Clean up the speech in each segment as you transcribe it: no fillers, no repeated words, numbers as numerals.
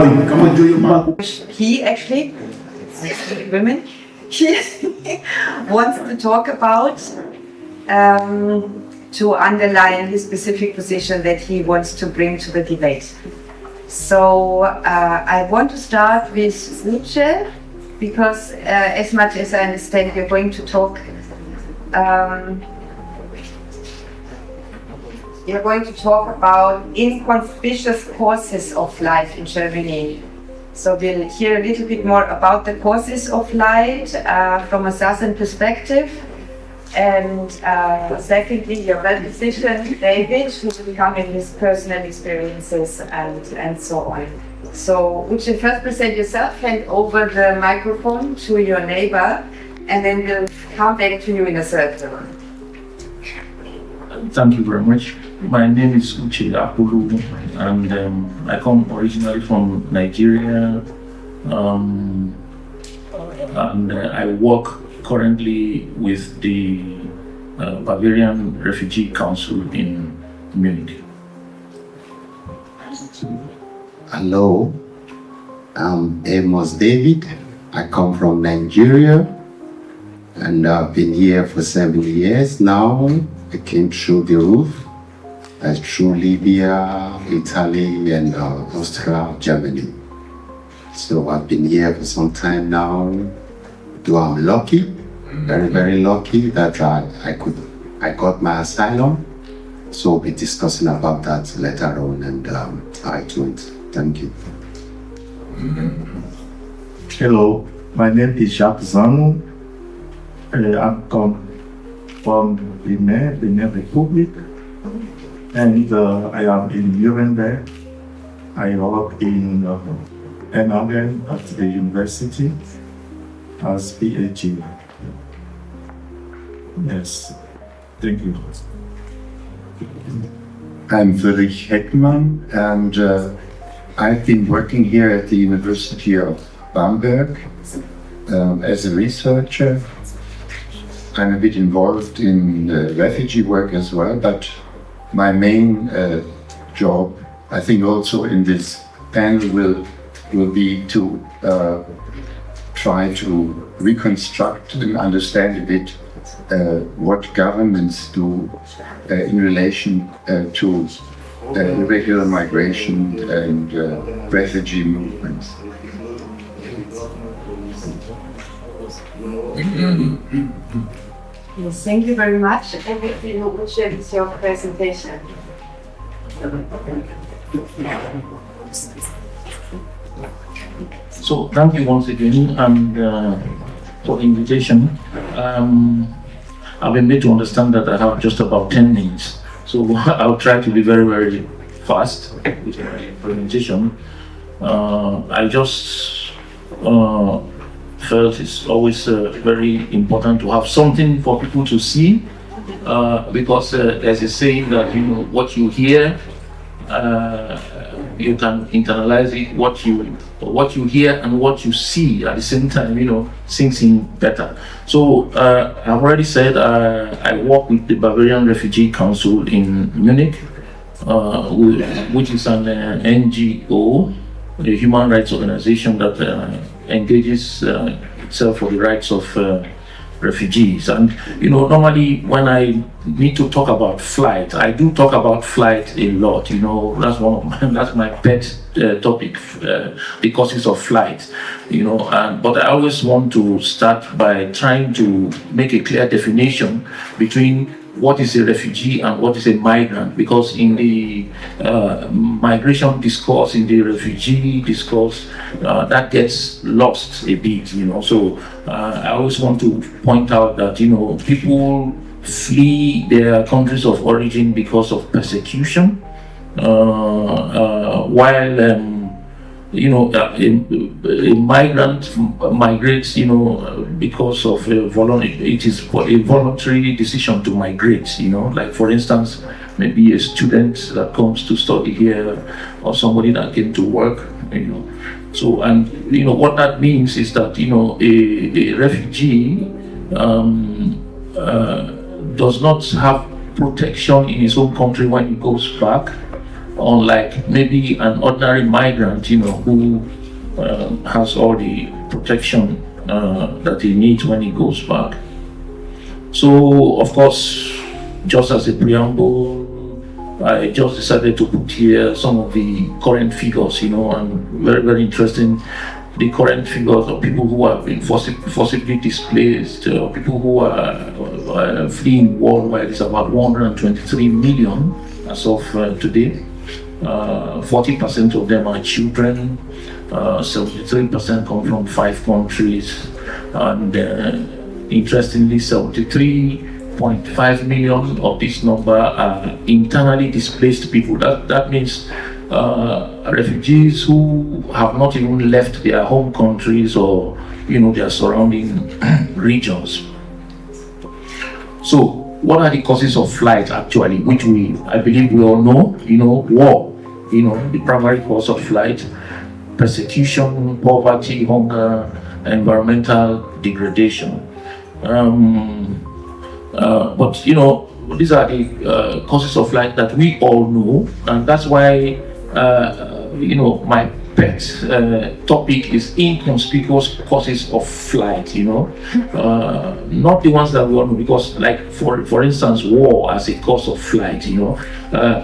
He actually, women, he wants to talk about to underline his specific position that he wants to bring to the debate. So I want to start with rupture, because as much as I understand, you're going to talk. You're going to talk about inconspicuous causes of life in Germany. So we'll hear a little bit more about the causes of light from a Southern perspective. And secondly, you're well positioned, David, who will come in his personal experiences and so on. So would you first present yourself, hand over the microphone to your neighbor, and then we'll come back to you in a circle. Thank you very much. My name is Uche Apulu, and I come originally from Nigeria, and I work currently with the Bavarian Refugee Council in Munich. Hello, I'm Amos David. I come from Nigeria, and I've been here for 7 years now. I came through the roof, through Libya, Italy, and Austria, Germany. So I've been here for some time now. Though I'm lucky, very, very lucky that I got my asylum. So we'll be discussing about that later on and how it went. Thank you. Hello, my name is Jacques Zanu. I come from Benin Republic, and I am in Nuremberg. I work in Erlangen at the university as PhD. Yes, thank you. I'm Friedrich Heckmann, and I've been working here at the University of Bamberg as a researcher. I'm a bit involved in refugee work as well, but my main job, I think also in this panel, will be to try to reconstruct and understand a bit what governments do in relation to irregular migration and refugee movements. Yes, thank you very much. Everything which is your presentation. So thank you once again, and for the invitation. I've been made to understand that I have just about 10 minutes, so I'll try to be very, very fast with my presentation. I just felt it's always very important to have something for people to see, because there's a saying that what you hear, you can internalize it. What you hear and what you see at the same time, sinks in better. So I've already said I work with the Bavarian Refugee Council in Munich, which is an NGO, a human rights organization that engages itself for the rights of refugees. And normally when I need to talk about flight, I do talk about flight a lot. That's my pet topic, the causes of flight. But I always want to start by trying to make a clear definition between what is a refugee and what is a migrant, because in the migration discourse, in the refugee discourse, that gets lost a bit, So I always want to point out that, people flee their countries of origin because of persecution, while a migrant migrates, because of it is a voluntary decision to migrate, like for instance, maybe a student that comes to study here or somebody that came to work, So, and what that means is that, a refugee does not have protection in his own country when he goes back. unlike maybe an ordinary migrant, who has all the protection that he needs when he goes back. So, of course, just as a preamble, I just decided to put here some of the current figures, and very, very interesting. The current figures of people who have been forcibly displaced, people who are fleeing worldwide is about 123 million as of today. 40% of them are children, 73% come from 5 countries, and interestingly, 73.5 million of this number are internally displaced people. That means refugees who have not even left their home countries or their surrounding regions. So, what are the causes of flight actually, which I believe we all know? War, the primary cause of flight, persecution, poverty, hunger, environmental degradation. But these are the causes of flight that we all know, and that's why my pet topic is inconspicuous causes of flight. Not the ones that we all know, because, like for instance, war as a cause of flight.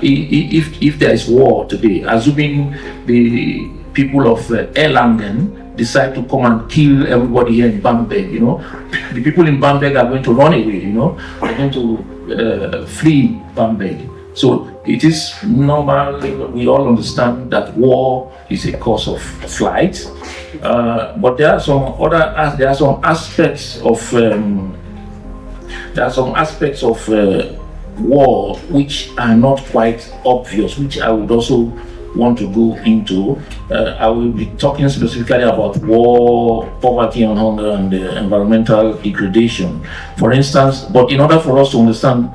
If there is war today, assuming the people of Erlangen decide to come and kill everybody here in Bamberg, the people in Bamberg are going to run away, they're going to flee Bamberg. So it is normal, we all understand that war is a cause of flight, but there are some aspects of war which are not quite obvious, which I would also want to go into. I will be talking specifically about war, poverty and hunger, and environmental degradation, for instance. But in order for us to understand,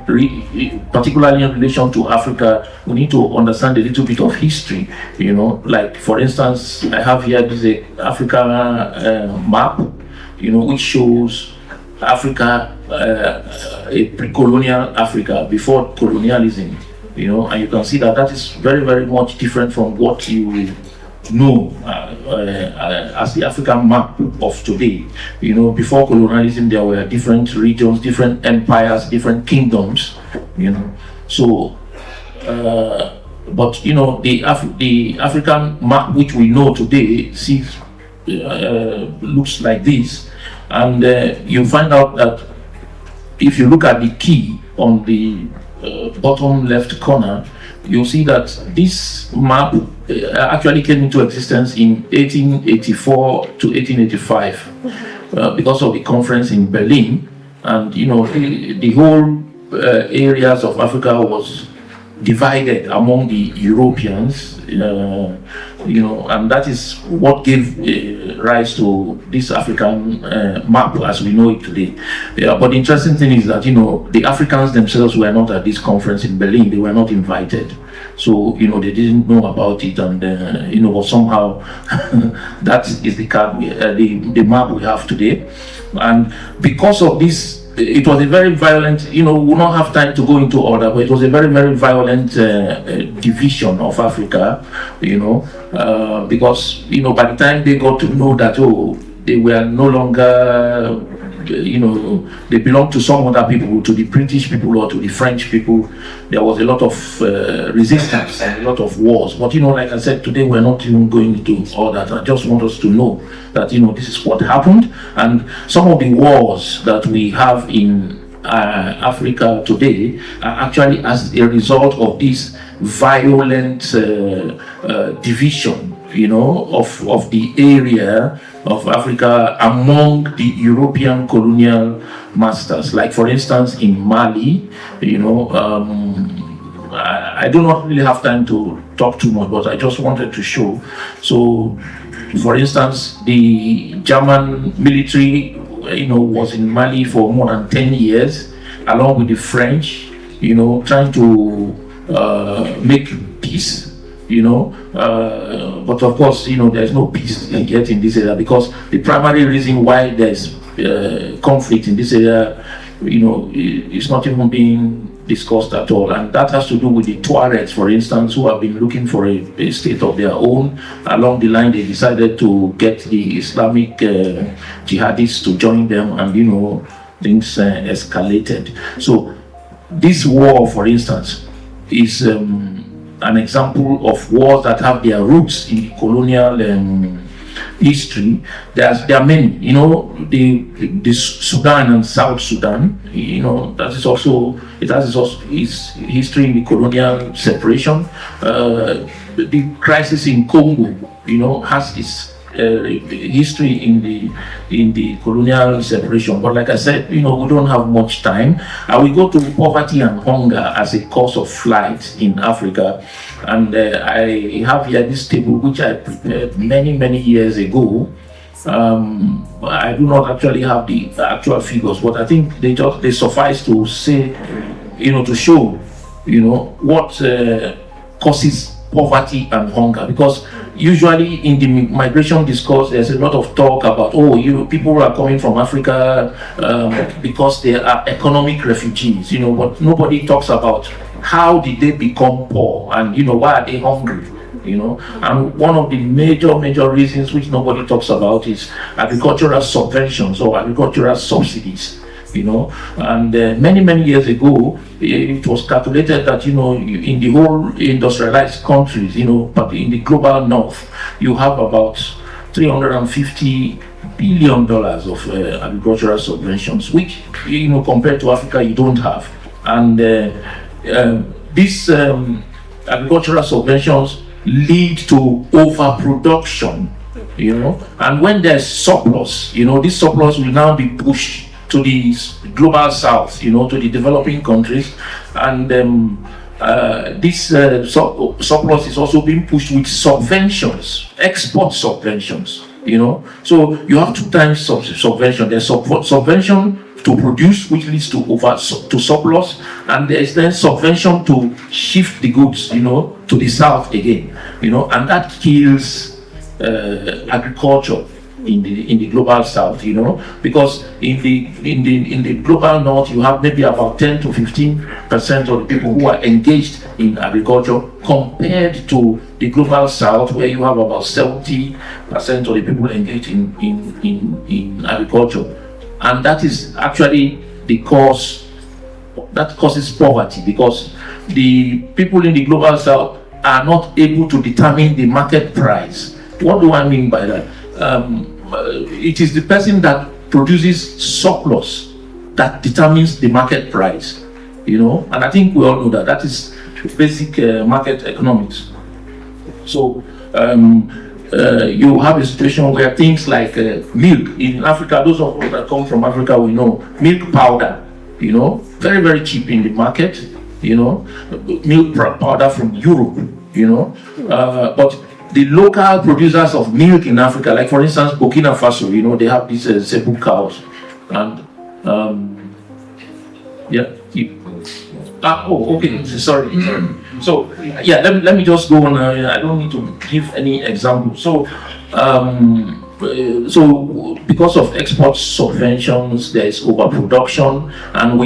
particularly in relation to Africa, we need to understand a little bit of history. Like for instance, I have here this Africa map, which shows Africa, a pre-colonial Africa before colonialism. And you can see that is very, very much different from what you know as the African map of today. Before colonialism, there were different regions, different empires, different kingdoms. So, but the African map which we know today looks like this, and you find out that if you look at the key on the bottom left corner, you'll see that this map actually came into existence in 1884 to 1885 because of the conference in Berlin, and the whole areas of Africa was divided among the Europeans, and that is what gave rise to this African map as we know it today. But the interesting thing is that the Africans themselves were not at this conference in Berlin. They were not invited, so they didn't know about it, and but somehow that is the map we have today. And because of this, it was a very violent, we'll not have time to go into all that, but it was a very, very violent division of Africa, because, by the time they got to know that, they were no longer, they belonged to some other people, to the British people or to the French people, there was a lot of resistance and a lot of wars. But, like I said, today we're not even going into all that. I just want us to know that, this is what happened. And some of the wars that we have in Africa today are actually as a result of this violent division, of the area of Africa among the European colonial masters. Like for instance, in Mali, I do not really have time to talk too much, but I just wanted to show. So, for instance, the German military, was in Mali for more than 10 years, along with the French, trying to make peace. But of course, there's no peace yet in this area, because the primary reason why there's conflict in this area, it's not even being discussed at all, and that has to do with the Tuaregs, for instance, who have been looking for a state of their own. Along the line, they decided to get the Islamic jihadists to join them, and things escalated. So this war, for instance, is an example of wars that have their roots in the colonial history. There are many, the Sudan and South Sudan, it has its history in the colonial separation. The crisis in Congo, has its history in the colonial separation. But like I said, we don't have much time. I will go to poverty and hunger as a cause of flight in Africa. And I have here this table which I prepared many years ago. I do not actually have the actual figures, but I think they suffice to say, to show, what causes poverty and hunger. Because usually in the migration discourse, there's a lot of talk about, people are coming from Africa because they are economic refugees, but nobody talks about how did they become poor, and why are they hungry, and one of the major reasons which nobody talks about is agricultural subventions or agricultural subsidies. And many years ago, it was calculated that in the whole industrialized countries, but in the global north, you have about $350 billion of agricultural subventions, which compared to Africa you don't have. And these agricultural subventions lead to overproduction, and when there's surplus, this surplus will now be pushed to the global south, to the developing countries, and this surplus is also being pushed with subventions, export subventions, So you have two types of subvention. There's subvention to produce, which leads to surplus, and there is then subvention to shift the goods, to the south again, and that kills agriculture in the global south, because in the global north you have maybe about 10 to 15% of the people who are engaged in agriculture, compared to the global south where you have about 70% of the people engaged in agriculture. And that is actually the cause that causes poverty, because the people in the global south are not able to determine the market price. What do I mean by that? It is the person that produces surplus that determines the market price, and I think we all know that. That is basic market economics. So you have a situation where things like milk in Africa, those of us that come from Africa, we know milk powder, very cheap in the market, milk powder from Europe, but the local producers of milk in Africa, like for instance Burkina Faso, they have these Zebu cows, and sorry. So let me just go on. I don't need to give any example. So because of export subventions, there is overproduction, and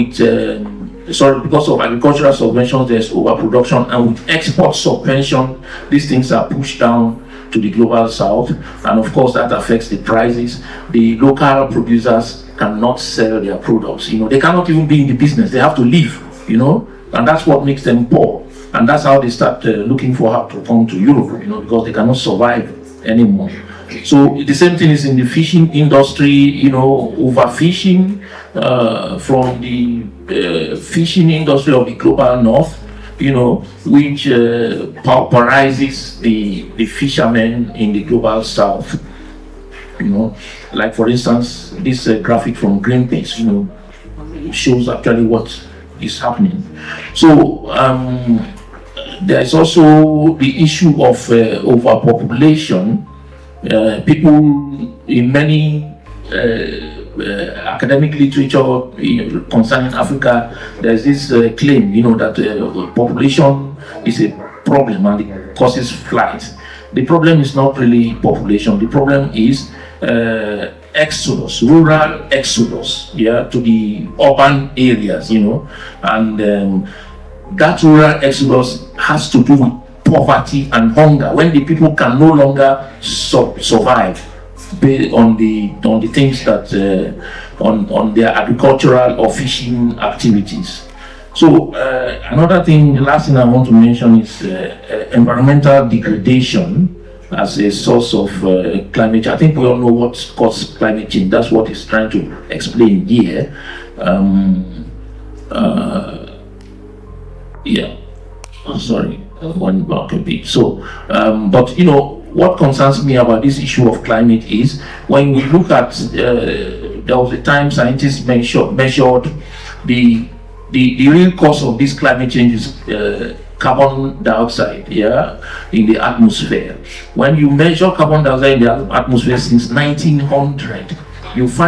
because of agricultural subventions, there's overproduction, and with export subvention, these things are pushed down to the global south, and of course that affects the prices. The local producers cannot sell their products. They cannot even be in the business. They have to leave. And that's what makes them poor. And that's how they start looking for how to come to Europe. Because they cannot survive anymore. So the same thing is in the fishing industry. Overfishing from the fishing industry of the global north, which pauperizes the fishermen in the global south. Like for instance, this graphic from Greenpeace, shows actually what is happening. So there is also the issue of overpopulation. People in many academic literature concerning Africa, there's this claim, that population is a problem and it causes flight. The problem is not really population. The problem is exodus, rural exodus, yeah, to the urban areas, and that rural exodus has to do with poverty and hunger, when the people can no longer survive based on the things that on their agricultural or fishing activities. So another thing, the last thing I want to mention is environmental degradation as a source of climate change. I think we all know what causes climate change. That's what he's trying to explain here. One back a bit. So, but what concerns me about this issue of climate is when we look at there was a time scientists measured the real cause of this climate change is carbon dioxide, in the atmosphere. When you measure carbon dioxide in the atmosphere since 1900, you find